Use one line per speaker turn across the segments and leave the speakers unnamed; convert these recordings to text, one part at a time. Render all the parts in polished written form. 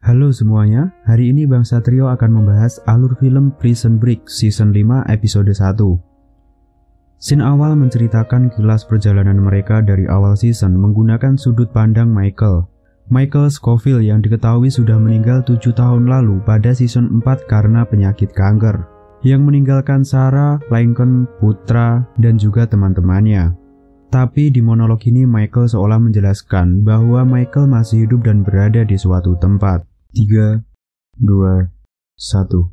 Halo semuanya, hari ini Bang Satrio akan membahas alur film Prison Break Season 5 episode 1. Scene awal menceritakan kilas perjalanan mereka dari awal season menggunakan sudut pandang Michael Scofield yang diketahui sudah meninggal 7 tahun lalu pada season 4 karena penyakit kanker, yang meninggalkan Sarah, Lincoln, Putra, dan juga teman-temannya. Tapi di monolog ini Michael seolah menjelaskan bahwa Michael masih hidup dan berada di suatu tempat. 3, 2, 1.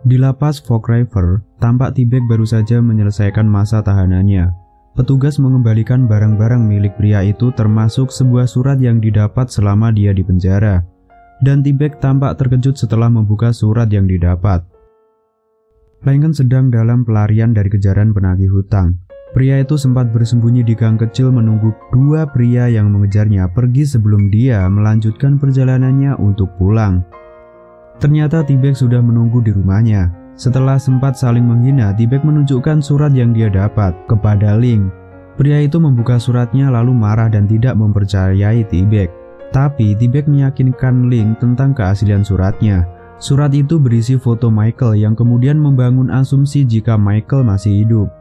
Di lapas Fog River, tampak T-Bag baru saja menyelesaikan masa tahanannya. Petugas mengembalikan barang-barang milik pria itu termasuk sebuah surat yang didapat selama dia di penjara. Dan T-Bag tampak terkejut setelah membuka surat yang didapat. Lincoln sedang dalam pelarian dari kejaran penagih hutang. Pria itu sempat bersembunyi di gang kecil menunggu dua pria yang mengejarnya pergi sebelum dia melanjutkan perjalanannya untuk pulang. Ternyata T-Bag sudah menunggu di rumahnya. Setelah sempat saling menghina, T-Bag menunjukkan surat yang dia dapat kepada Link. Pria itu membuka suratnya lalu marah dan tidak mempercayai T-Bag. Tapi T-Bag meyakinkan Link tentang keaslian suratnya. Surat itu berisi foto Michael yang kemudian membangun asumsi jika Michael masih hidup.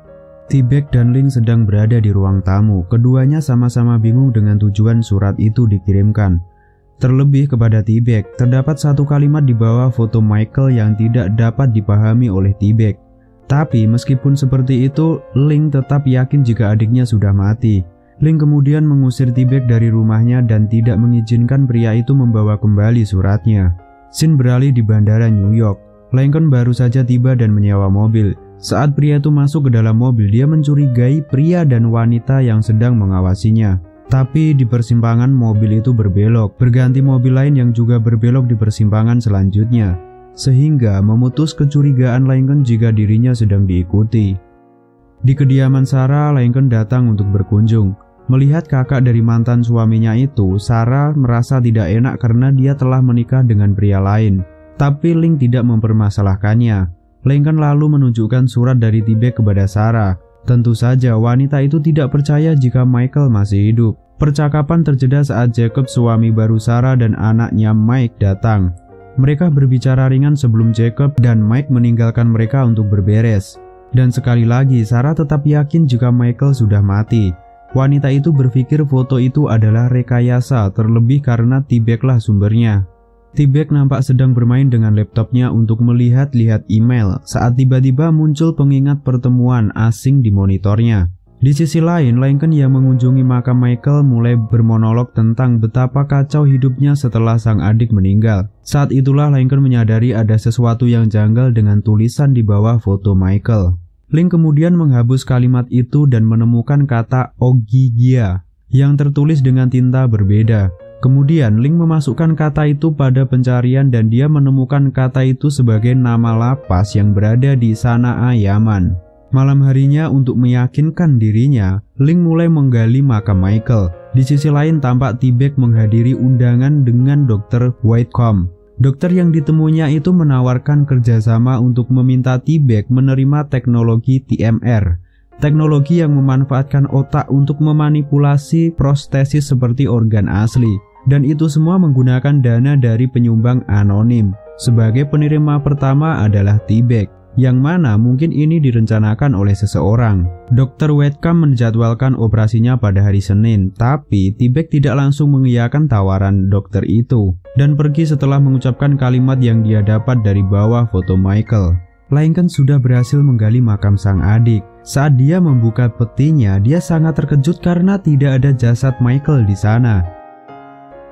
T-Bag dan Link sedang berada di ruang tamu. Keduanya sama-sama bingung dengan tujuan surat itu dikirimkan. Terlebih kepada T-Bag, terdapat satu kalimat di bawah foto Michael yang tidak dapat dipahami oleh T-Bag. Tapi meskipun seperti itu, Link tetap yakin jika adiknya sudah mati. Link kemudian mengusir T-Bag dari rumahnya dan tidak mengizinkan pria itu membawa kembali suratnya. Scene beralih di bandara New York. Lincoln baru saja tiba dan menyewa mobil. Saat pria itu masuk ke dalam mobil, dia mencurigai pria dan wanita yang sedang mengawasinya. Tapi di persimpangan mobil itu berbelok, berganti mobil lain yang juga berbelok di persimpangan selanjutnya, sehingga memutus kecurigaan Lincoln jika dirinya sedang diikuti. Di kediaman Sarah, Lincoln datang untuk berkunjung. Melihat kakak dari mantan suaminya itu, Sarah merasa tidak enak karena dia telah menikah dengan pria lain. Tapi Link tidak mempermasalahkannya. Lincoln lalu menunjukkan surat dari T-Bag kepada Sarah. Tentu saja wanita itu tidak percaya jika Michael masih hidup. Percakapan terjeda saat Jacob, suami baru Sarah, dan anaknya Mike datang. Mereka berbicara ringan sebelum Jacob dan Mike meninggalkan mereka untuk berberes. Dan sekali lagi Sarah tetap yakin jika Michael sudah mati. Wanita itu berpikir foto itu adalah rekayasa, terlebih karena T-Bag lah sumbernya. T-Bag nampak sedang bermain dengan laptopnya untuk melihat-lihat email saat tiba-tiba muncul pengingat pertemuan asing di monitornya. Di sisi lain, Lincoln yang mengunjungi makam Michael mulai bermonolog tentang betapa kacau hidupnya setelah sang adik meninggal. Saat itulah Lincoln menyadari ada sesuatu yang janggal dengan tulisan di bawah foto Michael. Link kemudian menghapus kalimat itu dan menemukan kata Ogygia yang tertulis dengan tinta berbeda. Kemudian Link memasukkan kata itu pada pencarian dan dia menemukan kata itu sebagai nama lapas yang berada di Sana'a, Yaman. Malam harinya untuk meyakinkan dirinya, Link mulai menggali makam Michael. Di sisi lain tampak T-Bag menghadiri undangan dengan Dr. Whitcomb. Dokter yang ditemuinya itu menawarkan kerjasama untuk meminta T-Bag menerima teknologi TMR. Teknologi yang memanfaatkan otak untuk memanipulasi prostesis seperti organ asli. Dan itu semua menggunakan dana dari penyumbang anonim. Sebagai penerima pertama adalah T-Bag, yang mana mungkin ini direncanakan oleh seseorang. Dr. Whitcomb menjadwalkan operasinya pada hari Senin, tapi T-Bag tidak langsung mengiyakan tawaran dokter itu, dan pergi setelah mengucapkan kalimat yang dia dapat dari bawah foto Michael. Lincoln sudah berhasil menggali makam sang adik. Saat dia membuka petinya, dia sangat terkejut karena tidak ada jasad Michael di sana.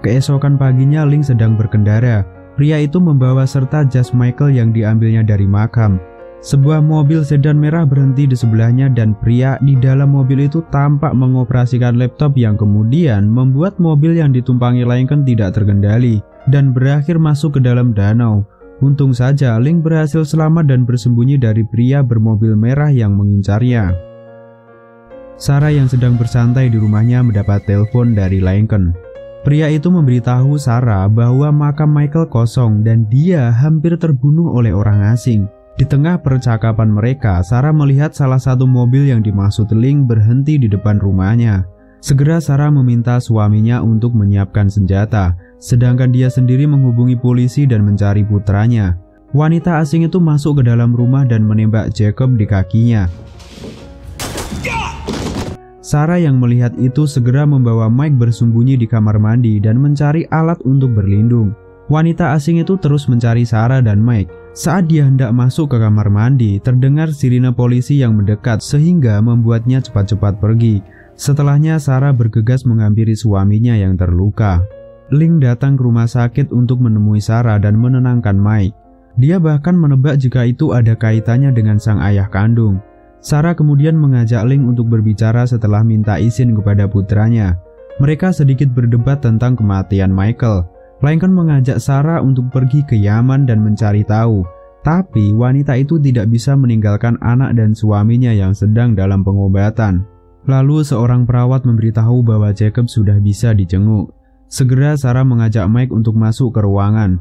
Keesokan paginya, Link sedang berkendara. Pria itu membawa serta jas Michael yang diambilnya dari makam. Sebuah mobil sedan merah berhenti di sebelahnya dan pria di dalam mobil itu tampak mengoperasikan laptop yang kemudian membuat mobil yang ditumpangi Lincoln tidak terkendali dan berakhir masuk ke dalam danau. Untung saja Link berhasil selamat dan bersembunyi dari pria bermobil merah yang mengincarnya. Sarah yang sedang bersantai di rumahnya mendapat telepon dari Lincoln. Pria itu memberitahu Sarah bahwa makam Michael kosong dan dia hampir terbunuh oleh orang asing. Di tengah percakapan mereka, Sarah melihat salah satu mobil yang dimaksud Link berhenti di depan rumahnya. Segera Sarah meminta suaminya untuk menyiapkan senjata, sedangkan dia sendiri menghubungi polisi dan mencari putranya. Wanita asing itu masuk ke dalam rumah dan menembak Jacob di kakinya. Sarah yang melihat itu segera membawa Mike bersembunyi di kamar mandi dan mencari alat untuk berlindung. Wanita asing itu terus mencari Sarah dan Mike. Saat dia hendak masuk ke kamar mandi, terdengar sirine polisi yang mendekat sehingga membuatnya cepat-cepat pergi. Setelahnya Sarah bergegas menghampiri suaminya yang terluka. Link datang ke rumah sakit untuk menemui Sarah dan menenangkan Mike. Dia bahkan menebak jika itu ada kaitannya dengan sang ayah kandung. Sarah kemudian mengajak Link untuk berbicara setelah minta izin kepada putranya. Mereka sedikit berdebat tentang kematian Michael. Lincoln mengajak Sarah untuk pergi ke Yaman dan mencari tahu. Tapi wanita itu tidak bisa meninggalkan anak dan suaminya yang sedang dalam pengobatan. Lalu seorang perawat memberitahu bahwa Jacob sudah bisa dijenguk. Segera Sarah mengajak Mike untuk masuk ke ruangan.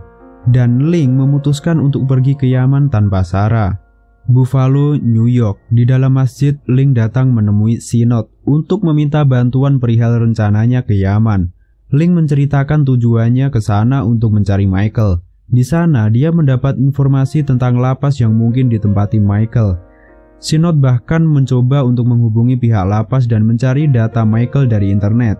Dan Link memutuskan untuk pergi ke Yaman tanpa Sarah. Buffalo, New York. Di dalam masjid, Link datang menemui Synod untuk meminta bantuan perihal rencananya ke Yaman. Link menceritakan tujuannya ke sana untuk mencari Michael. Di sana, dia mendapat informasi tentang lapas yang mungkin ditempati Michael. Synod bahkan mencoba untuk menghubungi pihak lapas dan mencari data Michael dari internet.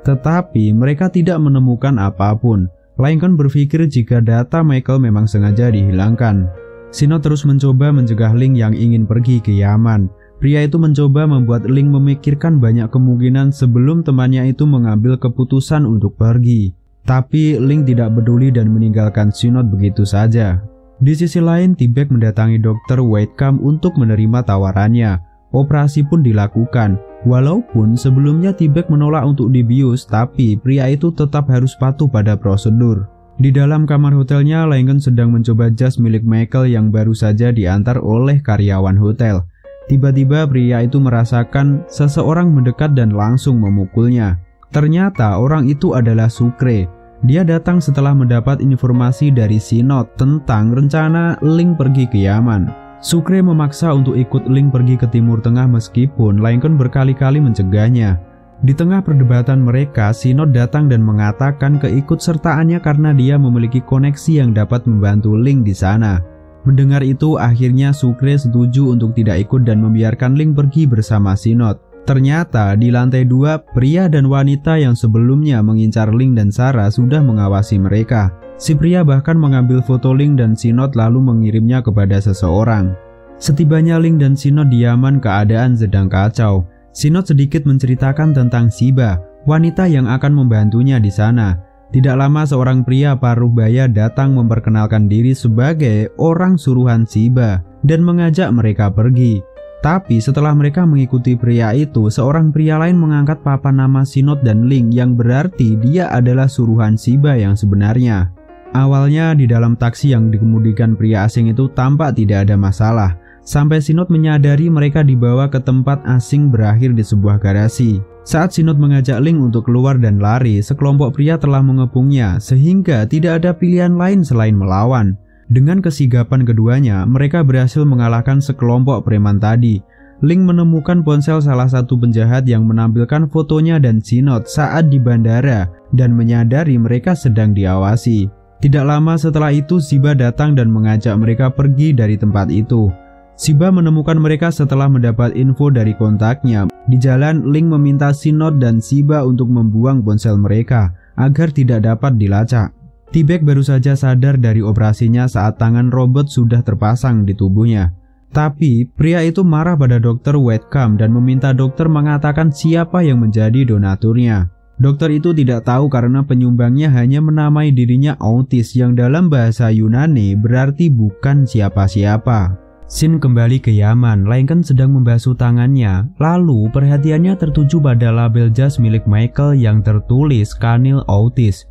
Tetapi mereka tidak menemukan apapun. Lincoln berpikir jika data Michael memang sengaja dihilangkan. Synod terus mencoba mencegah Link yang ingin pergi ke Yaman. Pria itu mencoba membuat Link memikirkan banyak kemungkinan sebelum temannya itu mengambil keputusan untuk pergi. Tapi Link tidak peduli dan meninggalkan Synod begitu saja. Di sisi lain, T-Bag mendatangi Dr. Whitecomb untuk menerima tawarannya. Operasi pun dilakukan. Walaupun sebelumnya T-Bag menolak untuk dibius, tapi pria itu tetap harus patuh pada prosedur. Di dalam kamar hotelnya, Lincoln sedang mencoba jas milik Michael yang baru saja diantar oleh karyawan hotel. Tiba-tiba pria itu merasakan seseorang mendekat dan langsung memukulnya. Ternyata orang itu adalah Sucre. Dia datang setelah mendapat informasi dari Synod tentang rencana Link pergi ke Yaman. Sucre memaksa untuk ikut Link pergi ke Timur Tengah meskipun Lincoln berkali-kali mencegahnya. Di tengah perdebatan mereka, Synod datang dan mengatakan keikutsertaannya karena dia memiliki koneksi yang dapat membantu Link di sana. Mendengar itu, akhirnya Sucre setuju untuk tidak ikut dan membiarkan Link pergi bersama Synod. Ternyata di lantai 2, pria dan wanita yang sebelumnya mengincar Link dan Sarah sudah mengawasi mereka. Si pria bahkan mengambil foto Link dan Synod lalu mengirimnya kepada seseorang. Setibanya Link dan Synod di Yaman, keadaan sedang kacau. Synod sedikit menceritakan tentang Siba, wanita yang akan membantunya di sana. Tidak lama seorang pria paruh baya datang memperkenalkan diri sebagai orang suruhan Siba dan mengajak mereka pergi. Tapi setelah mereka mengikuti pria itu, seorang pria lain mengangkat papan nama Synod dan Link yang berarti dia adalah suruhan Siba yang sebenarnya. Awalnya di dalam taksi yang dikemudikan pria asing itu tampak tidak ada masalah. Sampai Synod menyadari mereka dibawa ke tempat asing berakhir di sebuah garasi. Saat Synod mengajak Link untuk keluar dan lari, sekelompok pria telah mengepungnya sehingga tidak ada pilihan lain selain melawan. Dengan kesigapan keduanya, mereka berhasil mengalahkan sekelompok preman tadi. Link menemukan ponsel salah satu penjahat yang menampilkan fotonya dan Synod saat di bandara dan menyadari mereka sedang diawasi. Tidak lama setelah itu, Siba datang dan mengajak mereka pergi dari tempat itu. Siba menemukan mereka setelah mendapat info dari kontaknya. Di jalan, Link meminta Synod dan Siba untuk membuang ponsel mereka agar tidak dapat dilacak. T-Bag baru saja sadar dari operasinya saat tangan robot sudah terpasang di tubuhnya. Tapi pria itu marah pada Dr. Whitecomb dan meminta dokter mengatakan siapa yang menjadi donaturnya. Dokter itu tidak tahu karena penyumbangnya hanya menamai dirinya autis yang dalam bahasa Yunani berarti bukan siapa-siapa. Sin kembali ke Yaman. Lincoln sedang membasuh tangannya. Lalu perhatiannya tertuju pada label jas milik Michael yang tertulis Kanil Autis.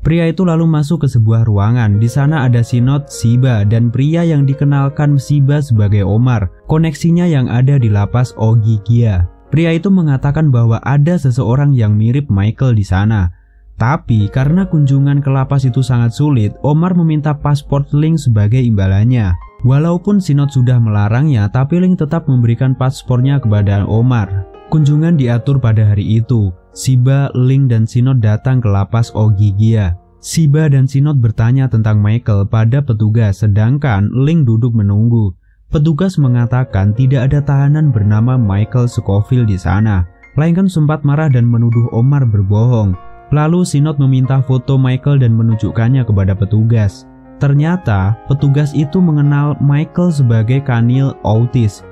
Pria itu lalu masuk ke sebuah ruangan. Di sana ada Synod, Siba, dan pria yang dikenalkan Siba sebagai Omar, koneksinya yang ada di lapas Ogygia. Pria itu mengatakan bahwa ada seseorang yang mirip Michael di sana. Tapi karena kunjungan ke lapas itu sangat sulit, Omar meminta paspor Link sebagai imbalannya. Walaupun Sinod sudah melarangnya, tapi Ling tetap memberikan paspornya kepada Omar. Kunjungan diatur pada hari itu. Shiba, Ling, dan Sinod datang ke lapas Ogygia. Shiba dan Sinod bertanya tentang Michael pada petugas, sedangkan Ling duduk menunggu. Petugas mengatakan tidak ada tahanan bernama Michael Scofield di sana. Melainkan sempat marah dan menuduh Omar berbohong. Lalu Sinod meminta foto Michael dan menunjukkannya kepada petugas. Ternyata petugas itu mengenal Michael sebagai kanil autis.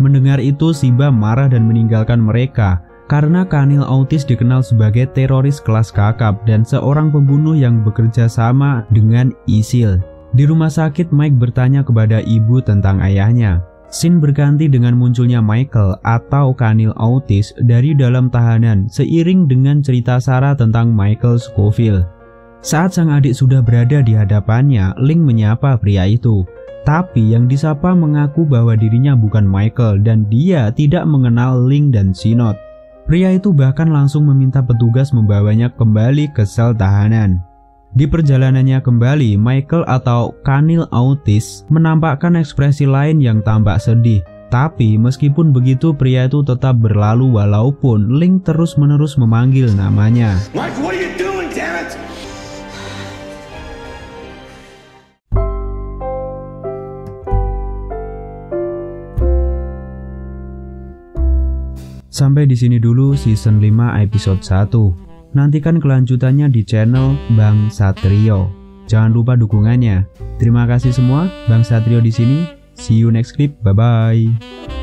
Mendengar itu Shiba marah dan meninggalkan mereka. Karena kanil autis dikenal sebagai teroris kelas kakap dan seorang pembunuh yang bekerja sama dengan ISIL. Di rumah sakit Mike bertanya kepada ibu tentang ayahnya. Scene berganti dengan munculnya Michael atau kanil autis dari dalam tahanan seiring dengan cerita Sarah tentang Michael Scofield. Saat sang adik sudah berada di hadapannya, Ling menyapa pria itu. Tapi yang disapa mengaku bahwa dirinya bukan Michael dan dia tidak mengenal Ling dan Sinod. Pria itu bahkan langsung meminta petugas membawanya kembali ke sel tahanan. Di perjalanannya kembali, Michael atau kanil autis menampakkan ekspresi lain yang tampak sedih. Tapi meskipun begitu pria itu tetap berlalu walaupun Ling terus-menerus memanggil namanya.
Mike, what are you doing, damn it?
Sampai di sini dulu season 5 episode 1. Nantikan kelanjutannya di channel Bang Satrio. Jangan lupa dukungannya. Terima kasih semua, Bang Satrio di sini. See you next clip. Bye bye.